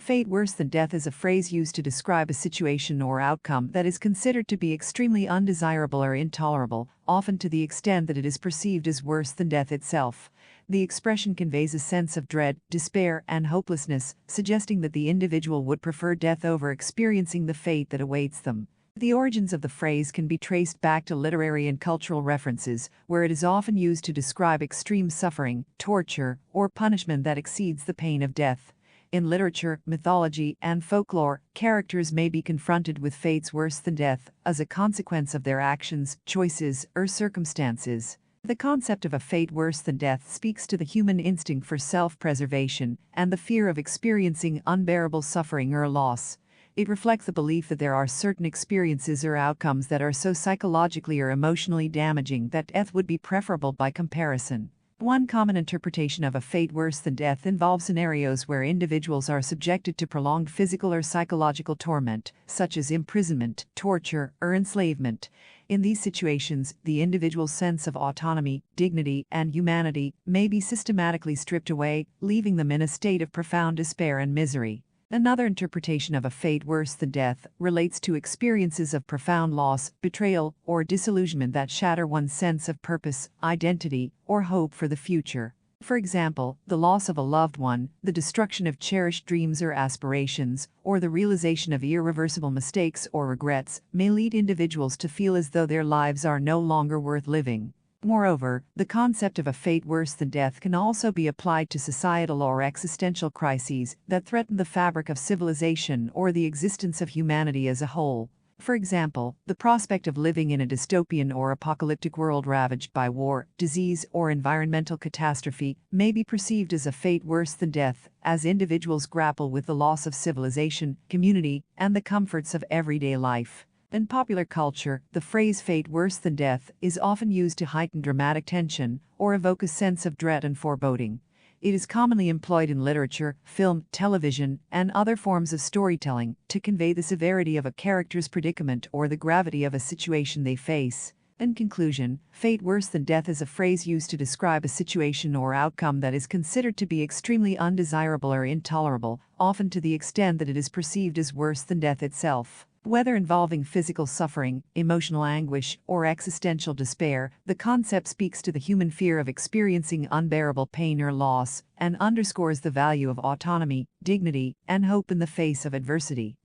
fate worse than death is a phrase used to describe a situation or outcome that is considered to be extremely undesirable or intolerable, often to the extent that it is perceived as worse than death itself. The expression conveys a sense of dread, despair, and hopelessness, suggesting that the individual would prefer death over experiencing the fate that awaits them. The origins of the phrase can be traced back to literary and cultural references, where it is often used to describe extreme suffering, torture, or punishment that exceeds the pain of death. In literature, mythology, and folklore, characters may be confronted with fates worse than death as a consequence of their actions, choices, or circumstances. The concept of a fate worse than death speaks to the human instinct for self-preservation and the fear of experiencing unbearable suffering or loss. It reflects the belief that there are certain experiences or outcomes that are so psychologically or emotionally damaging that death would be preferable by comparison. One common interpretation of a fate worse than death involves scenarios where individuals are subjected to prolonged physical or psychological torment, such as imprisonment, torture, or enslavement. In these situations, the individual's sense of autonomy, dignity, and humanity may be systematically stripped away, leaving them in a state of profound despair and misery. Another interpretation of a fate worse than death relates to experiences of profound loss, betrayal, or disillusionment that shatter one's sense of purpose, identity, or hope for the future. For example, the loss of a loved one, the destruction of cherished dreams or aspirations, or the realization of irreversible mistakes or regrets may lead individuals to feel as though their lives are no longer worth living. Moreover, the concept of a fate worse than death can also be applied to societal or existential crises that threaten the fabric of civilization or the existence of humanity as a whole. For example, the prospect of living in a dystopian or apocalyptic world ravaged by war, disease, or environmental catastrophe may be perceived as a fate worse than death, as individuals grapple with the loss of civilization, community, and the comforts of everyday life. In popular culture, the phrase fate worse than death is often used to heighten dramatic tension or evoke a sense of dread and foreboding. It is commonly employed in literature, film, television, and other forms of storytelling to convey the severity of a character's predicament or the gravity of a situation they face. In conclusion, fate worse than death is a phrase used to describe a situation or outcome that is considered to be extremely undesirable or intolerable, often to the extent that it is perceived as worse than death itself. Whether involving physical suffering, emotional anguish, or existential despair, the concept speaks to the human fear of experiencing unbearable pain or loss and underscores the value of autonomy, dignity, and hope in the face of adversity.